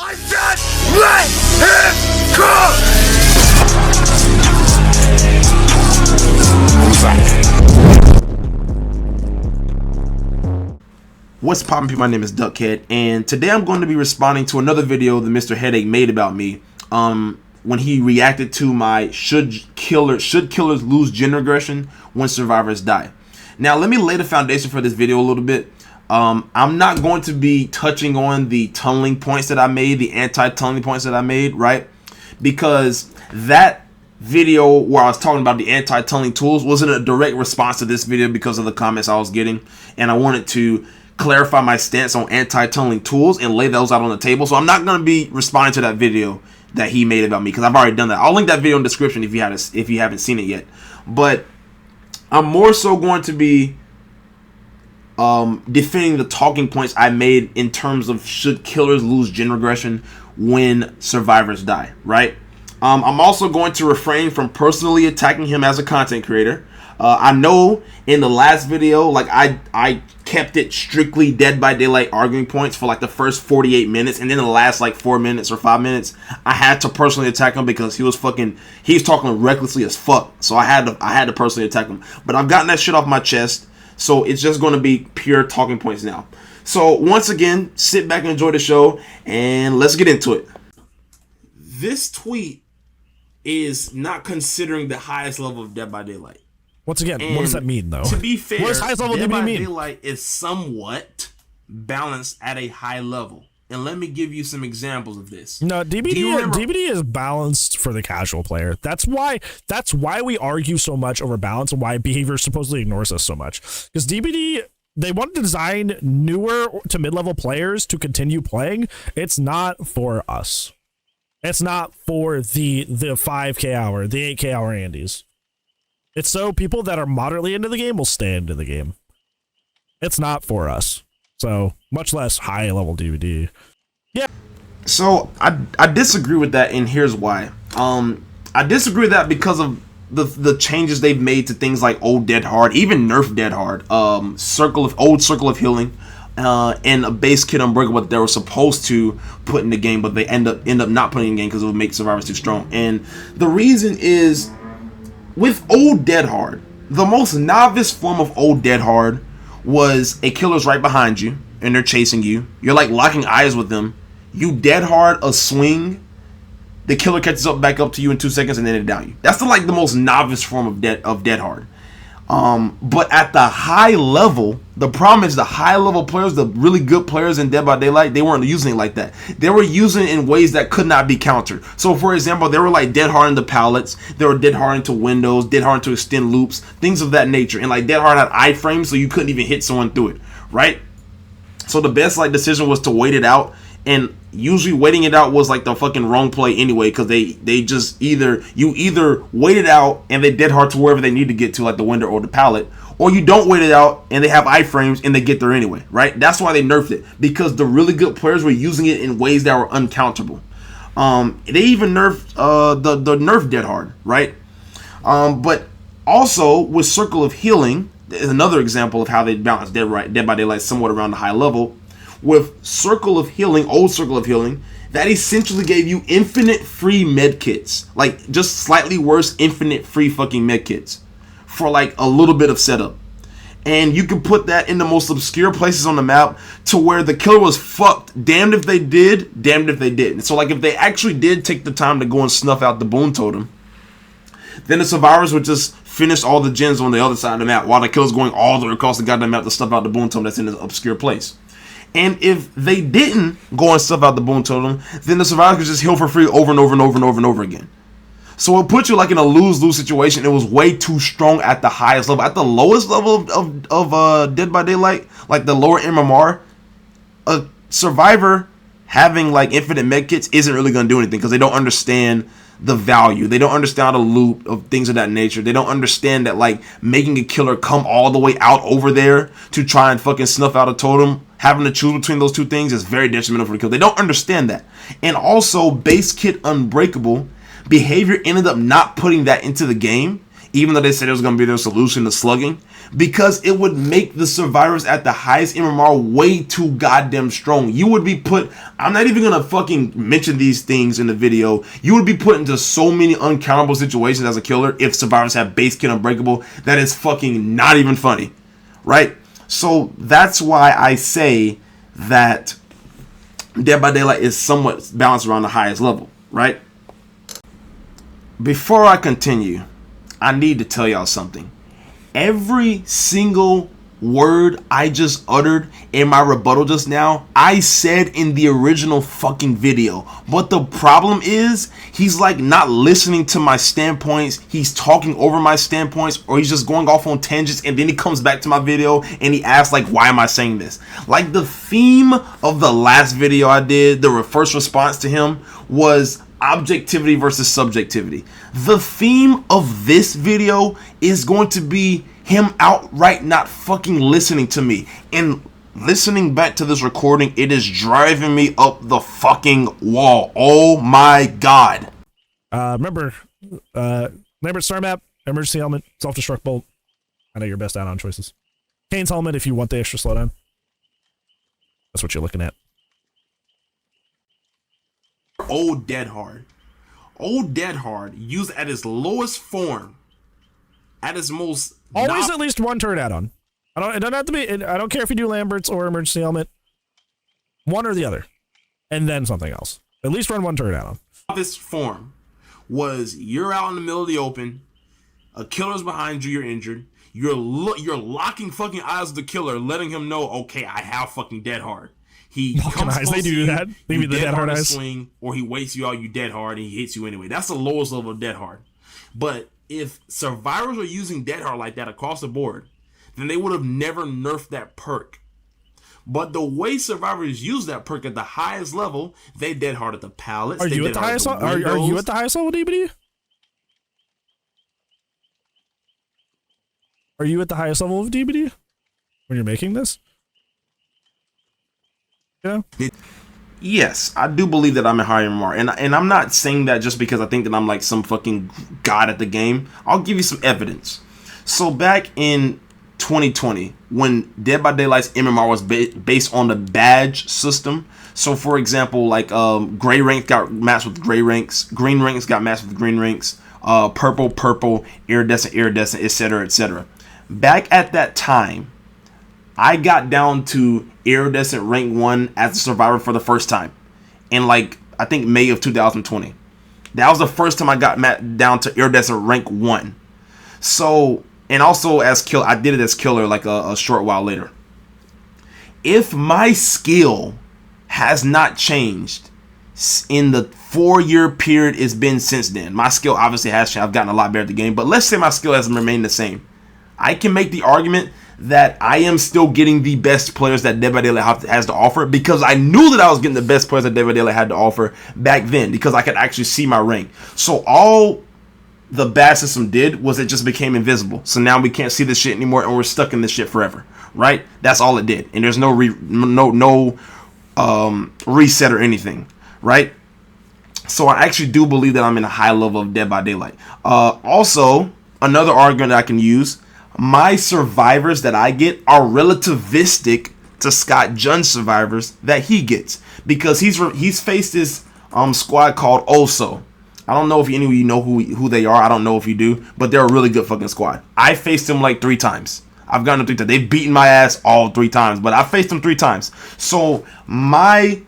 I said, let him cook! What's poppin', people? My name is Duckhead, and today I'm going to be responding to another video that Mr. Headache made about me. When he reacted to my should killers lose gen regression when survivors die. Now, let me lay the foundation for this video a little bit. I'm not going to be touching on the tunneling points that I made, the anti-tunneling points that I made, right? Because that video where I was talking about the anti-tunneling tools wasn't a direct response to this video because of the comments I was getting, and I wanted to clarify my stance on anti-tunneling tools and lay those out on the table. So I'm not going to be responding to that video that he made about me because I've already done that. I'll link that video in the description if you haven't seen it yet. But I'm more so going to be defending the talking points I made in terms of should killers lose gen regression when survivors die, right? I'm also going to refrain from personally attacking him as a content creator. I know in the last video, like I kept it strictly Dead by Daylight arguing points for like the first 48 minutes, and then the last like 4 minutes or 5 minutes, I had to personally attack him because he was talking recklessly as fuck. So I had to personally attack him. But I've gotten that shit off my chest, so it's just going to be pure talking points now. So once again, sit back and enjoy the show, and let's get into it. This tweet is not considering the highest level of Dead by Daylight. Once again, what does that mean, though? To be fair, what does highest level Dead by mean? Daylight is somewhat balanced at a high level. And let me give you some examples of this. No, DBD is balanced for the casual player. That's why we argue so much over balance and why behavior supposedly ignores us so much. Because DBD, they want to design newer to mid-level players to continue playing. It's not for us. It's not for the 5K hour, the 8K hour Andes. It's so people that are moderately into the game will stay into the game. It's not for us. So much less high level DVD. Yeah. So I disagree with that, and here's why. I disagree with that because of the changes they've made to things like old Dead Hard, even nerf Dead Hard, old Circle of Healing, and a base kit Unbreakable that they were supposed to put in the game, but they end up not putting in the game because it would make survivors too strong. And the reason is, with old Dead Hard, the most novice form of old Dead Hard was a killer's right behind you and they're chasing you. You're like locking eyes with them. You Dead Hard a swing, the killer catches back up to you in 2 seconds and then they down you. That's the most novice form of Dead Hard. But at the high level, the problem is the high level players, the really good players in Dead by Daylight, they weren't using it like that. They were using it in ways that could not be countered. So for example, they were like Dead Hard into pallets, they were Dead Hard into windows, Dead Hard into extend loops, things of that nature. And like Dead Hard had iframes, so you couldn't even hit someone through it, right? So the best decision was to wait it out. And usually waiting it out was like the fucking wrong play anyway, because they just either wait it out and they Dead Hard to wherever they need to get to, like the window or the pallet, or you don't wait it out and they have iframes and they get there anyway, right? That's why they nerfed it, because the really good players were using it in ways that were uncountable. They even nerfed the nerf Dead Hard, right? But also with Circle of Healing is another example of how they balanced Dead by Daylight somewhat around the high level. With Circle of Healing, old Circle of Healing, that essentially gave you infinite free med kits, like just slightly worse infinite free fucking med kits for like a little bit of setup. And you can put that in the most obscure places on the map to where the killer was fucked. Damned if they did, damned if they didn't. So like if they actually did take the time to go and snuff out the boon totem, then the survivors would just finish all the gens on the other side of the map while the killer's going all the way across the goddamn map to snuff out the boon totem that's in an obscure place. And if they didn't go and stuff out the boon totem, then the survivors could just heal for free over and over and over and over and over again. So it put you like in a lose-lose situation. It was way too strong at the highest level. At the lowest level of Dead by Daylight, like the lower MMR, a survivor having like infinite medkits isn't really going to do anything because they don't understand the value. They don't understand the loop of things of that nature. They don't understand that like making a killer come all the way out over there to try and fucking snuff out a totem, having to choose between those two things is very detrimental for the kill. They don't understand that. And also base kit Unbreakable behavior ended up not putting that into the game even though they said it was going to be their solution to slugging, because it would make the survivors at the highest MMR way too goddamn strong. You would be put, I'm not even going to fucking mention these things in the video, you would be put into so many uncountable situations as a killer if survivors have base kill unbreakable that is fucking not even funny, right? So that's why I say that Dead by Daylight is somewhat balanced around the highest level, right? Before I continue, I need to tell y'all something. Every single word I just uttered in my rebuttal just now, I said in the original fucking video. But the problem is, he's like not listening to my standpoints, he's talking over my standpoints, or he's just going off on tangents, and then he comes back to my video and he asks like, why am I saying this? Like the theme of the last video I did, the first response to him was objectivity versus subjectivity. The theme of this video is going to be him outright not fucking listening to me. And listening back to this recording, it is driving me up the fucking wall. Oh my god. Remember star map, emergency helmet, self-destruct bolt. I know your best add-on choices. Kane's helmet if you want the extra slowdown. That's what you're looking at. Old Dead Hard. Old Dead Hard used at its lowest form, at its most always at least one turret add-on. It doesn't have to be. I don't care if you do Lambert's or emergency helmet. One or the other, and then something else. At least run one turret add-on. This form was you're out in the middle of the open, a killer's behind you, you're injured. You're locking fucking eyes with the killer, letting him know, okay, I have fucking Dead Hard. He comes eyes, they do that. They you the dead hard eyes. Swing, or he waits you out, you dead hard, and he hits you anyway. That's the lowest level of Dead Hard. But if survivors are using Dead Hard like that across the board, then they would have never nerfed that perk. But the way survivors use that perk at the highest level, they Dead Hard at the pallets. Are you at the highest level? Are you at the highest level, DBD? Are you at the highest level of DBD when you're making this? Yeah. Yes, I do believe that I'm a higher MMR, and I'm not saying that just because I think that I'm like some fucking god at the game. I'll give you some evidence. So back in 2020, when Dead by Daylight's MMR was based on the badge system. So for example, like gray ranks got matched with gray ranks, green ranks got matched with green ranks, purple, iridescent, etc., etc. Back at that time, I got down to iridescent rank 1 as a survivor for the first time in like I think May of 2020. That was the first time I got down to iridescent rank 1. So, and also as killer, I did it as killer like a short while later. If my skill has not changed in the 4-year period it's been since then, my skill obviously has changed. I've gotten a lot better at the game, but let's say my skill has remained the same. I can make the argument that I am still getting the best players that Dead by Daylight has to offer, because I knew that I was getting the best players that Dead by Daylight had to offer back then, because I could actually see my rank. So all the bad system did was it just became invisible. So now we can't see this shit anymore, and we're stuck in this shit forever, right? That's all it did, and there's no reset or anything, right? So I actually do believe that I'm in a high level of Dead by Daylight. Also, another argument that I can use: my survivors that I get are relativistic to Scott Junn's survivors that he gets, because he's faced this squad called Oso. I don't know if any of you know who they are. I don't know if you do, but they're a really good fucking squad. I faced them like 3 times. I've gotten them 3 times. They've beaten my ass all 3 times, but I faced them 3 times. So my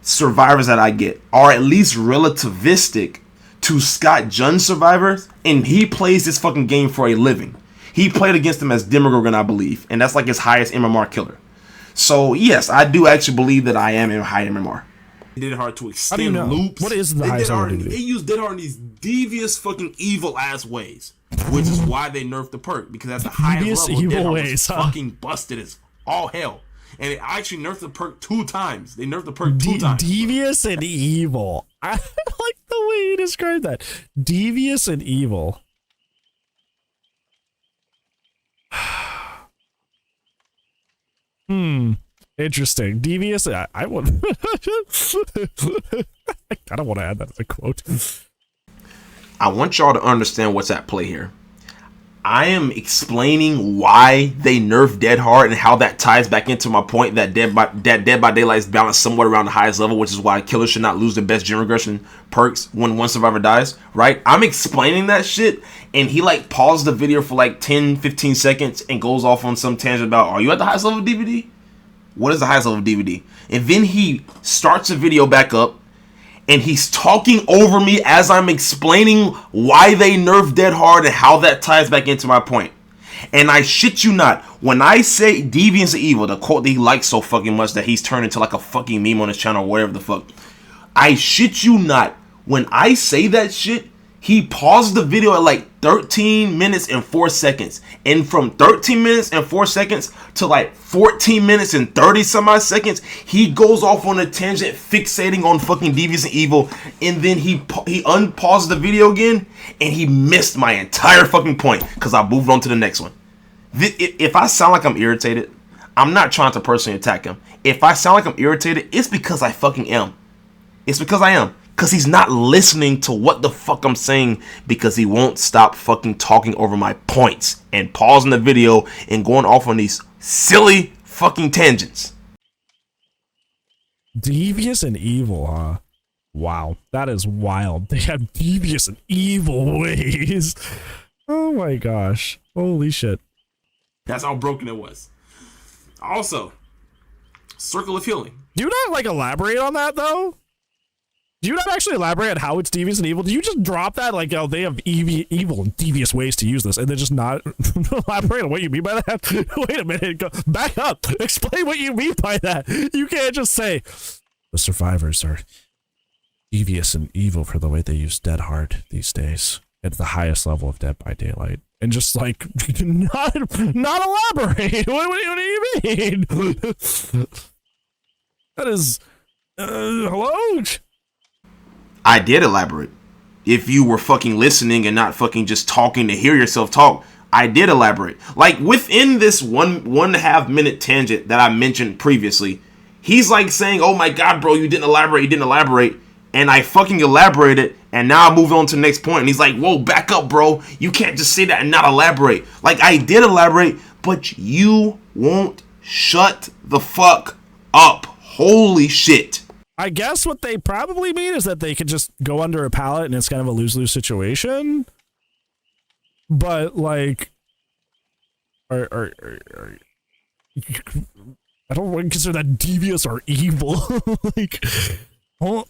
survivors that I get are at least relativistic to Scott Junn's survivors, and he plays this fucking game for a living. He played against him as Demogorgon, I believe, and that's like his highest MMR killer. So yes, I do actually believe that I am in high MMR. They did hard to extend loops. What is the highest MMR? They use Dead Hard in these devious fucking evil ass ways, which is why they nerfed the perk, because at the highest level, Dead Hard was fucking busted as all hell. And they actually nerfed the perk 2 times. They nerfed the perk 2 times. Devious and evil. I like the way you described that. Devious and evil. Interesting. Devious. I would. I don't want to add that as a quote. I want y'all to understand what's at play here. I am explaining why they nerfed Dead Hard and how that ties back into my point that Dead by Daylight is balanced somewhat around the highest level, which is why killers should not lose their best gen regression perks when one survivor dies, right? I'm explaining that shit, and he like paused the video for like 10-15 seconds and goes off on some tangent about, are you at the highest level of DVD? What is the highest level of DVD? And then he starts the video back up, and he's talking over me as I'm explaining why they nerfed Dead Hard and how that ties back into my point. And I shit you not, when I say Deviance of Evil, the quote that he likes so fucking much that he's turned into like a fucking meme on his channel or whatever the fuck, I shit you not, when I say that shit, he paused the video at like 13 minutes and 4 seconds. And from 13 minutes and 4 seconds to like 14 minutes and 30 some odd seconds, he goes off on a tangent fixating on fucking Devious and Evil. And then he unpaused the video again and he missed my entire fucking point because I moved on to the next one. If I sound like I'm irritated, I'm not trying to personally attack him. If I sound like I'm irritated, it's because I fucking am. It's because I am. Because he's not listening to what the fuck I'm saying, because he won't stop fucking talking over my points and pausing the video and going off on these silly fucking tangents. Devious and evil, huh? Wow, that is wild. They have devious and evil ways. Oh my gosh. Holy shit. That's how broken it was. Also, Circle of Healing. Do you not like elaborate on that though? Do you not actually elaborate on how it's devious and evil? Do you just drop that like, oh, they have evil and devious ways to use this, and then just not elaborate on what you mean by that? Wait a minute, go back up. Explain what you mean by that. You can't just say the survivors are devious and evil for the way they use Dead Hard these days at the highest level of Dead by Daylight, and just like not elaborate. What do you mean? That is hello. I did elaborate. If you were fucking listening and not fucking just talking to hear yourself talk, I did elaborate. Like within this one and a half minute tangent that I mentioned previously, he's like saying, oh my god, bro, you didn't elaborate. And I fucking elaborated, and now I moved on to the next point. And he's like, whoa, back up, bro. You can't just say that and not elaborate. Like I did elaborate, but you won't shut the fuck up. Holy shit. I guess what they probably mean is that they could just go under a pallet and it's kind of a lose-lose situation. But like, I don't consider that devious or evil. Like, oh.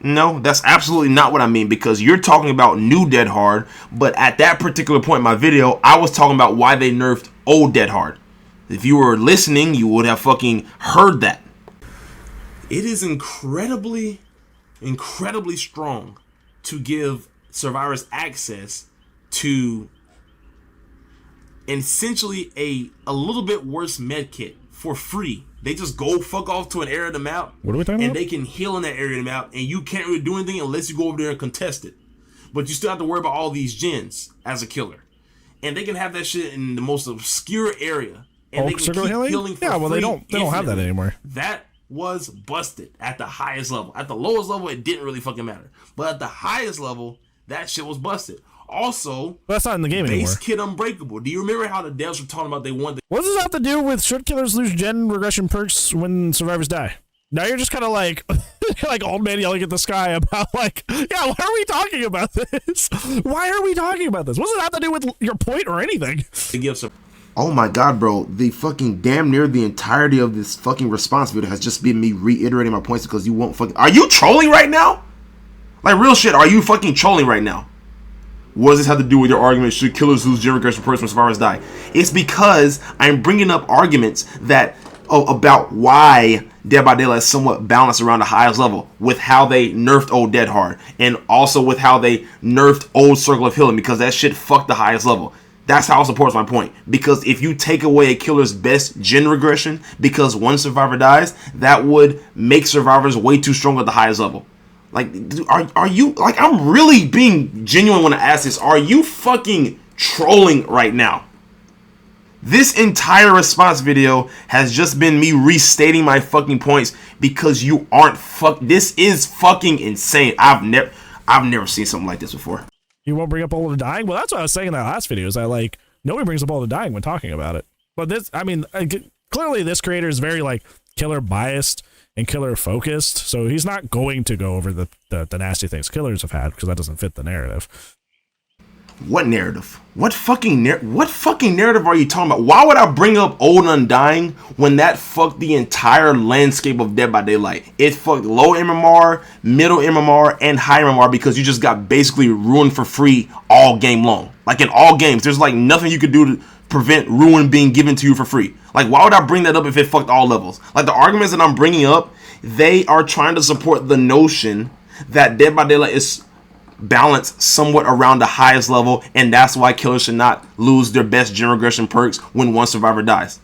No, that's absolutely not what I mean, because you're talking about new Dead Hard, but at that particular point in my video, I was talking about why they nerfed old Dead Hard. If you were listening, you would have fucking heard that. It is incredibly strong to give survivors access to essentially a little bit worse med kit for free. They just go fuck off to an area of the map. What are we talking about? And they can heal in that area of the map, and you can't really do anything unless you go over there and contest it. But you still have to worry about all these gens as a killer. And they can have that shit in the most obscure area. And they can keep healing for free. They don't have that anymore. That was busted at the highest level. At the lowest level, it didn't really fucking matter. But at the highest level, that shit was busted. Also, but that's not in the game anymore. Base Kit Unbreakable. Do you remember how the devs were talking about they wanted? What does this have to do with should killers lose gen regression perks when survivors die? Now you're just kind of like, like old man yelling at the sky about like, yeah, why are we talking about this? Why are we talking about this? What does it have to do with your point or anything? To give some. Oh my god, bro, the fucking damn near the entirety of this fucking response video has just been me reiterating my points because you won't fucking... Are you trolling right now? Like, real shit, are you fucking trolling right now? What does this have to do with your argument, should killers lose gen regression perks when survivors die? It's because I'm bringing up arguments that about why Dead by Daylight is somewhat balanced around the highest level with how they nerfed old Dead Hard and also with how they nerfed old Circle of Healing, because that shit fucked the highest level. That's how it supports my point. Because if you take away a killer's best gen regression because one survivor dies, that would make survivors way too strong at the highest level. Like, are you, like, I'm really being genuine when I ask this. Are you fucking trolling right now? This entire response video has just been me restating my fucking points because you aren't this is fucking insane. I've never seen something like this before. You won't bring up All the Dying? Well, that's what I was saying in that last video, is that, like, nobody brings up All the Dying when talking about it. But this, I mean, clearly this creator is very, like, killer biased and killer focused, so he's not going to go over the nasty things killers have had, because that doesn't fit the narrative. What narrative? What fucking narrative are you talking about? Why would I bring up Old and Undying when that fucked the entire landscape of Dead by Daylight? It fucked low MMR, middle MMR, and high MMR, because you just got basically ruined for free all game long. Like, in all games, there's like nothing you could do to prevent ruin being given to you for free. Like, why would I bring that up if it fucked all levels? Like, the arguments that I'm bringing up, they are trying to support the notion that Dead by Daylight is balanced somewhat around the highest level, and that's why killers should not lose their best gen regression perks when one survivor dies.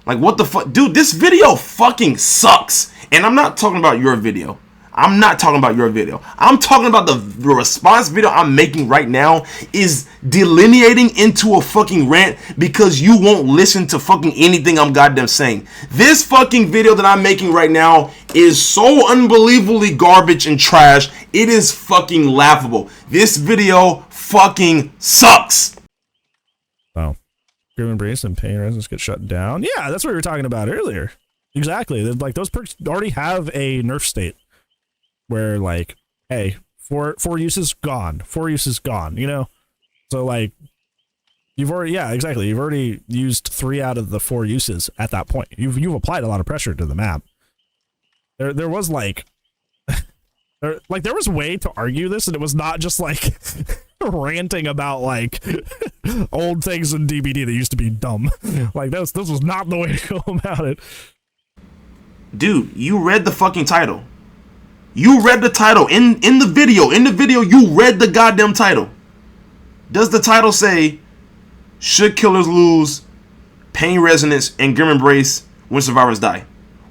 Like, what the fuck? Dude, this video fucking sucks. And I'm not talking about your video. I'm not talking about your video. I'm talking about the response video I'm making right now is delineating into a fucking rant because you won't listen to fucking anything I'm goddamn saying. This fucking video that I'm making right now is so unbelievably garbage and trash. It is fucking laughable. This video fucking sucks. Oh. Grim Embrace and Pain Resistance get shut down. Yeah, that's what we were talking about earlier. Exactly. Like, those perks already have a nerf state where, like, hey, four uses gone, 4 uses gone, you know? So, like, you've already, yeah, exactly. You've already used 3 out of the 4 uses at that point. You've applied a lot of pressure to the map. There was, like, there was a way to argue this, and it was not just, like, ranting about, like, old things in DBD that used to be dumb. Like, this was not the way to go about it. Dude, you read the fucking title. You read the title in the video. In the video, you read the goddamn title. Does the title say, should killers lose Pain Resonance and Grim Embrace when survivors die?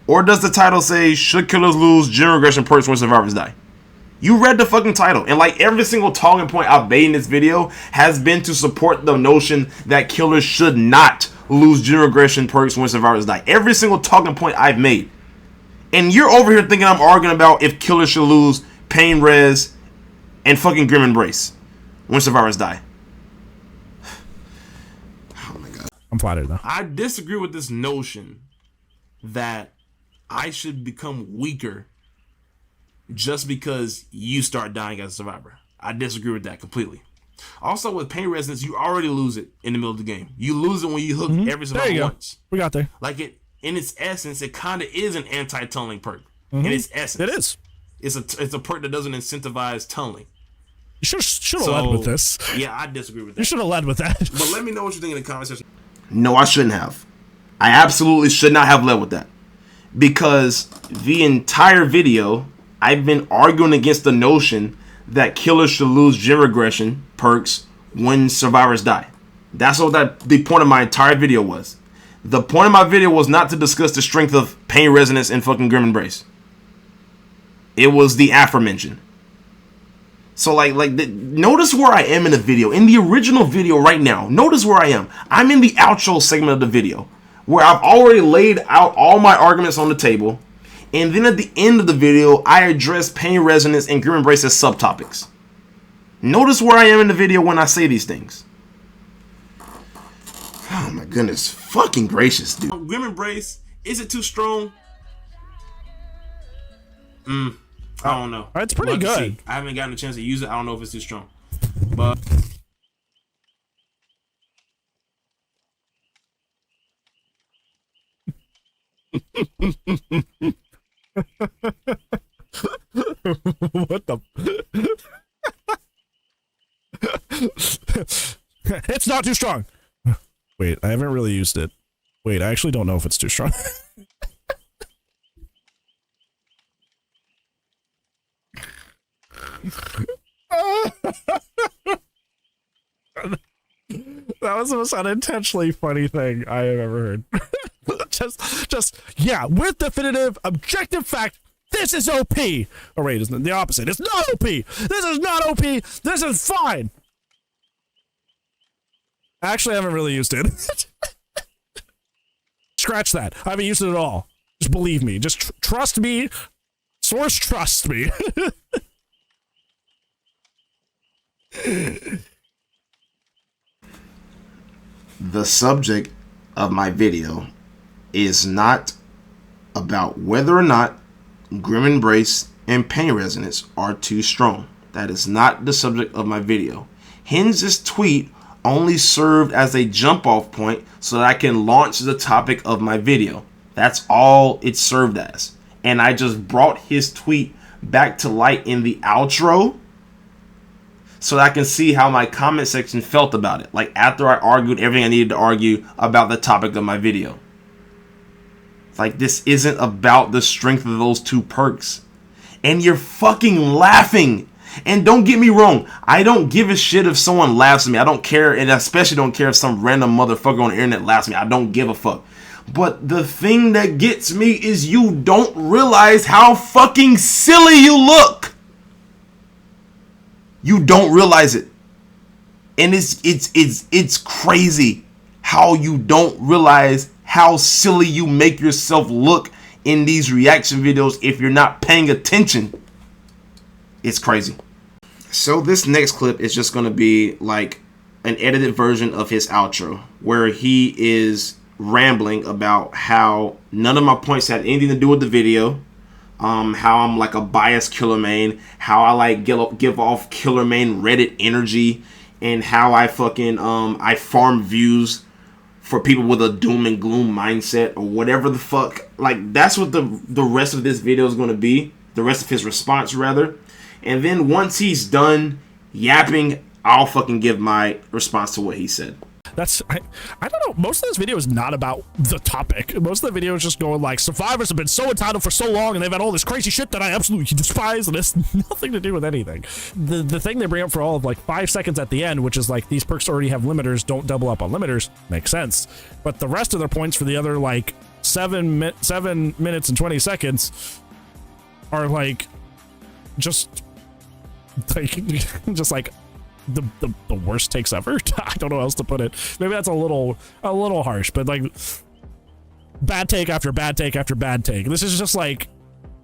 Or does the title say, should killers lose gen regression perks when survivors die? You read the fucking title. And like every single talking point I've made in this video has been to support the notion that killers should not lose gen regression perks when survivors die. Every single talking point I've made. And you're over here thinking I'm arguing about if killers should lose Pain Res and fucking Grim Embrace when survivors die. Oh my god. I'm flattered though. I disagree with this notion that I should become weaker just because you start dying as a survivor. I disagree with that completely. Also, with Pain Resonance, you already lose it in the middle of the game. You lose it when you hook every survivor once. We got there. Like, it, in its essence, it kind of is an anti-tunneling perk. In its essence, it is. It's a perk that doesn't incentivize tunneling. You should have led with this. Yeah, I disagree with that. You should have led with that. But let me know what you think in the comment section. No, I shouldn't have. I absolutely should not have led with that. Because the entire video, I've been arguing against the notion that killers should lose gen regression perks when survivors die. That's what the point of my entire video was. The point of my video was not to discuss the strength of Pain Resonance and fucking Grim Embrace. It was the aforementioned. So notice where I am in the video. In the original video right now, notice where I am. I'm in the outro segment of the video where I've already laid out all my arguments on the table. And then at the end of the video, I address Pain Resonance and Grim Embrace as subtopics. Notice where I am in the video when I say these things. Oh my goodness, fucking gracious, dude. Grim Embrace, is it too strong? I don't know. It's pretty good. I haven't gotten a chance to use it. I don't know if it's too strong. But what the? It's not too strong. Wait, I haven't really used it. Wait, I actually don't know if it's too strong. That was the most unintentionally funny thing I have ever heard. Yeah, with definitive objective fact, this is OP. Oh wait, isn't it the opposite? It's not OP. This is not OP. This is fine. Actually, I haven't really used it. Scratch that. I haven't used it at all. Just believe me. Just trust me. Source, trust me. The subject of my video is not about whether or not Grim Embrace and Pain Resonance are too strong. That is not the subject of my video. Hence, this tweet only served as a jump off point so that I can launch the topic of my video. That's all it served as. And I just brought his tweet back to light in the outro so that I can see how my comment section felt about it. Like after I argued everything I needed to argue about the topic of my video. Like, this isn't about the strength of those two perks. And you're fucking laughing. And don't get me wrong, I don't give a shit if someone laughs at me. I don't care, and I especially don't care if some random motherfucker on the internet laughs at me. I don't give a fuck. But the thing that gets me is you don't realize how fucking silly you look. You don't realize it. And it's crazy how you don't realize how silly you make yourself look in these reaction videos if you're not paying attention. It's crazy. So this next clip is just going to be like an edited version of his outro where he is rambling about how none of my points had anything to do with the video, how I'm like a biased killer main, how I like give off killer main Reddit energy, and how I fucking I farm views for people with a doom and gloom mindset or whatever the fuck. Like, that's what the rest of this video is going to be. The rest of his response, rather. And then once he's done yapping, I'll fucking give my response to what he said. I don't know. Most of this video is not about the topic. Most of the video is just going like, survivors have been so entitled for so long and they've had all this crazy shit that I absolutely despise, and it's nothing to do with anything. The thing they bring up for all of like 5 seconds at the end, which is like, these perks already have limiters, don't double up on limiters, makes sense. But the rest of their points for the other like 7 minutes and 20 seconds are like just like the worst takes ever. I don't know how else to put it. Maybe that's a little harsh, but like bad take after bad take after bad take. This is just like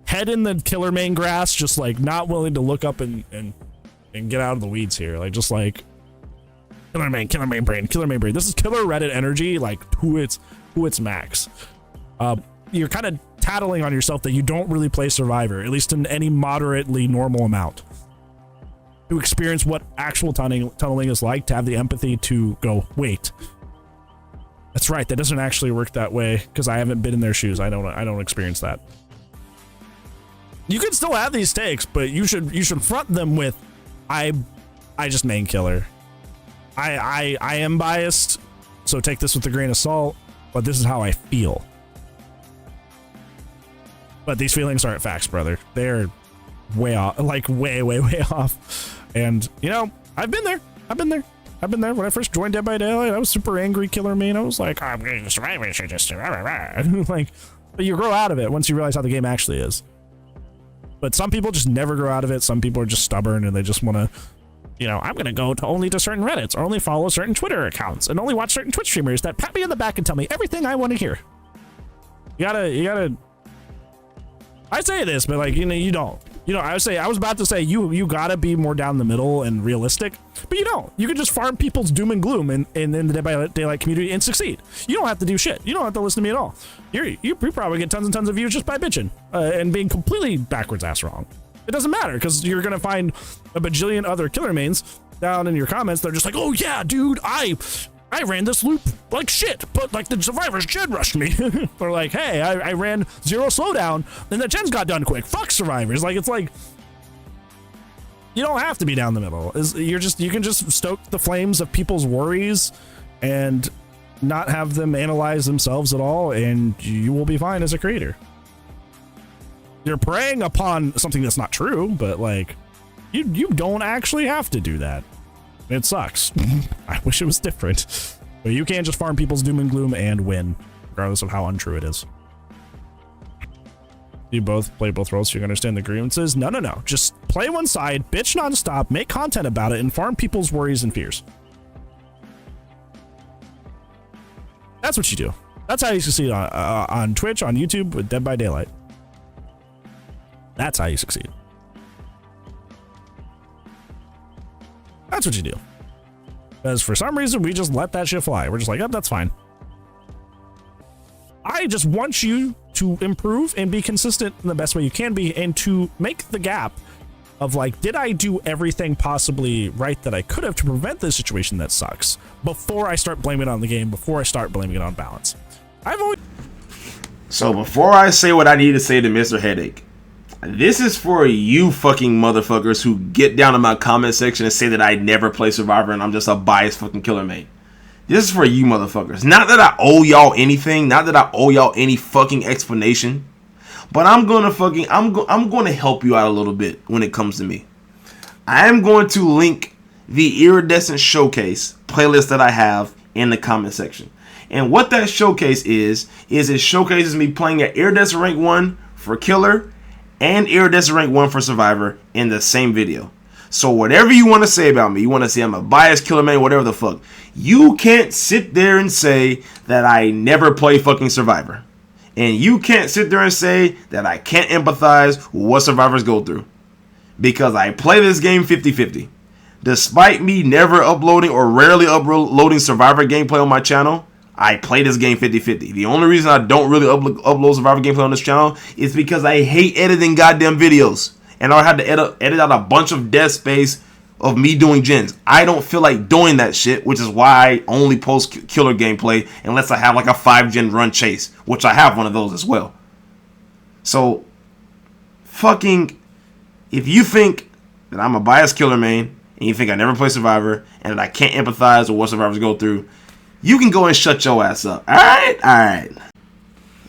head in the killer main grass, just like not willing to look up and get out of the weeds here. Like just like killer main brain. This is killer Reddit energy, like who it's max. You're kind of tattling on yourself that you don't really play Survivor, at least in any moderately normal amount. To experience what actual tunneling is like, to have the empathy to go, wait, that's right, that doesn't actually work that way, because I haven't been in their shoes. I don't experience that. You can still have these takes, but you should front them with, I just main killer. I am biased, so take this with a grain of salt, but this is how I feel. But these feelings aren't facts, brother. They're way off, like way off. And you know, I've been there. When I first joined Dead by Daylight, I was super angry killer main. I was like, I'm getting Survivor, just like, but you grow out of it once you realize how the game actually is. But some people just never grow out of it. Some people are just stubborn and they just want to, you know, I'm gonna go to only to certain Reddits or only follow certain Twitter accounts and only watch certain Twitch streamers that pat me in the back and tell me everything I want to hear. You gotta. I say this, but like, you know, you don't. You know, I was about to say you gotta be more down the middle and realistic, but you don't. You can just farm people's doom and gloom in the Dead by Daylight community and succeed. You don't have to do shit. You don't have to listen to me at all. You probably get tons and tons of views just by bitching and being completely backwards ass wrong. It doesn't matter, because you're gonna find a bajillion other killer mains down in your comments. They're just like, oh yeah, dude, I ran this loop like shit, but like the survivors gen rushed me. Or like, hey, I ran 0 slowdown and the gens got done quick. Fuck survivors. Like, it's like, you don't have to be down the middle. You can just stoke the flames of people's worries and not have them analyze themselves at all, and you will be fine as a creator. You're preying upon something that's not true, but like, you don't actually have to do that. It sucks. I wish it was different. But you can't just farm people's doom and gloom and win, regardless of how untrue it is. You both play both roles so you can understand the grievances? No. Just play one side, bitch nonstop, make content about it, and farm people's worries and fears. That's what you do. That's how you succeed on Twitch, on YouTube, with Dead by Daylight. That's how you succeed. That's what you do. Because for some reason, we just let that shit fly. We're just like, oh, that's fine. I just want you to improve and be consistent in the best way you can be, and to make the gap of like, did I do everything possibly right that I could have to prevent this situation that sucks before I start blaming it on the game, before I start blaming it on balance. So before I say what I need to say to Mr. Headache, this is for you fucking motherfuckers who get down in my comment section and say that I never play Survivor and I'm just a biased fucking killer main. This is for you motherfuckers. Not that I owe y'all anything, not that I owe y'all any fucking explanation, but I'm gonna help you out a little bit when it comes to me. I am going to link the Iridescent Showcase playlist that I have in the comment section. And what that showcase is it showcases me playing at Iridescent Rank 1 for Killer and Iridescent Rank 1 for Survivor in the same video. So whatever you want to say about me, you want to say I'm a biased killer man, whatever the fuck, you can't sit there and say that I never play fucking Survivor. And you can't sit there and say that I can't empathize with what survivors go through. Because I play this game 50-50. Despite me never uploading or rarely uploading Survivor gameplay on my channel, I play this game 50-50. The only reason I don't really upload Survivor gameplay on this channel is because I hate editing goddamn videos. And I had to edit out a bunch of dead space of me doing gens. I don't feel like doing that shit, which is why I only post killer gameplay unless I have like a 5-gen run chase, which I have one of those as well. So, fucking, if you think that I'm a biased killer main, and you think I never play Survivor, and that I can't empathize with what survivors go through, you can go and shut your ass up. Alright.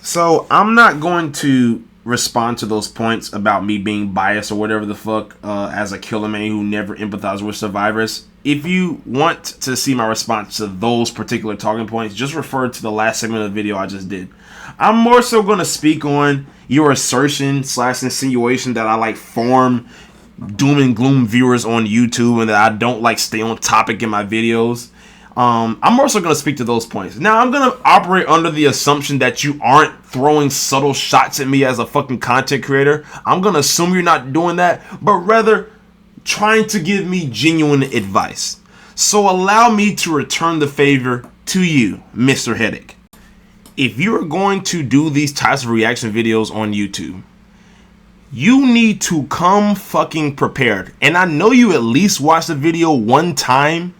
So, I'm not going to respond to those points about me being biased or whatever the fuck as a killer main who never empathizes with survivors. If you want to see my response to those particular talking points, just refer to the last segment of the video I just did. I'm more so going to speak on your assertion / insinuation that I like farm doom and gloom viewers on YouTube and that I don't like stay on topic in my videos. I'm also going to speak to those points. Now, I'm going to operate under the assumption that you aren't throwing subtle shots at me as a fucking content creator. I'm going to assume you're not doing that, but rather trying to give me genuine advice. So allow me to return the favor to you, Mr. Headache. If you're going to do these types of reaction videos on YouTube, you need to come fucking prepared. And I know you at least watched the video one time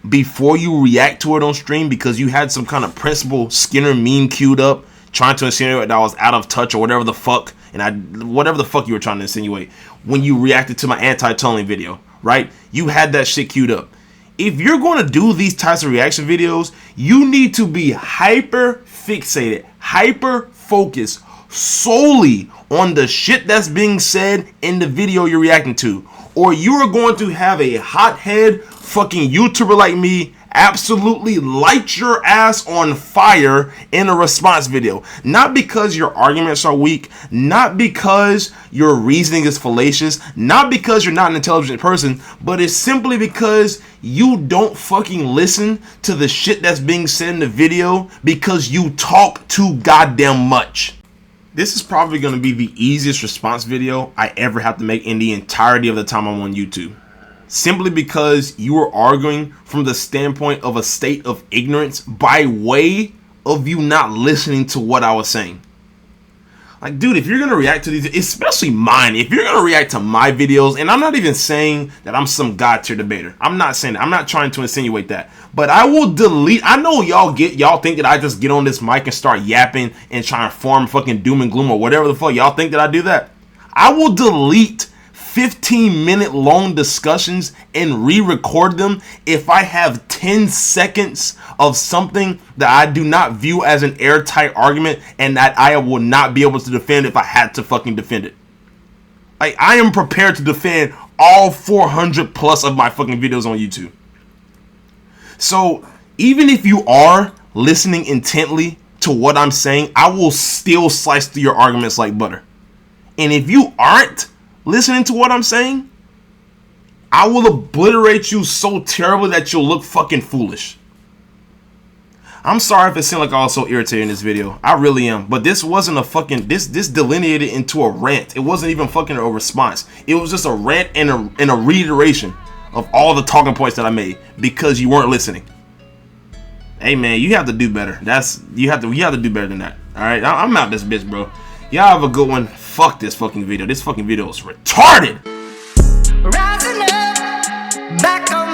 before you react to it on stream because you had some kind of Principal Skinner meme queued up trying to insinuate that I was out of touch or whatever the fuck, and whatever the fuck you were trying to insinuate when you reacted to my anti-tunneling video, right? You had that shit queued up. If you're going to do these types of reaction videos, you need to be hyper fixated, hyper focused solely on the shit that's being said in the video you're reacting to, or you are going to have a hothead fucking YouTuber like me absolutely light your ass on fire in a response video. Not because your arguments are weak, not because your reasoning is fallacious, not because you're not an intelligent person, but it's simply because you don't fucking listen to the shit that's being said in the video because you talk too goddamn much. This is probably going to be the easiest response video I ever have to make in the entirety of the time I'm on YouTube. Simply because you are arguing from the standpoint of a state of ignorance by way of you not listening to what I was saying. Like, dude, if you're going to react to these, especially mine, if you're going to react to my videos, and I'm not even saying that I'm some god tier debater. I'm not saying that. I'm not trying to insinuate that. But I will delete. I know y'all think that I just get on this mic and start yapping and trying to form fucking doom and gloom or whatever the fuck. Y'all think that I do that? I will delete 15-minute long discussions and re-record them if I have 10 seconds of something that I do not view as an airtight argument and that I will not be able to defend if I had to fucking defend it. Like, I am prepared to defend all 400 plus of my fucking videos on YouTube. So even if you are listening intently to what I'm saying, I will still slice through your arguments like butter. And if you aren't listening to what I'm saying, I will obliterate you so terribly that you'll look fucking foolish. I'm sorry if it seemed like I was so irritated in this video. I really am. But this wasn't a fucking, this delineated into a rant. It wasn't even fucking a response. It was just a rant and a reiteration of all the talking points that I made because you weren't listening. Hey man, you have to do better. You have to do better than that. All right, I'm out this bitch, bro. Y'all have a good one. Fuck this fucking video. This fucking video is retarded. Rising up, back on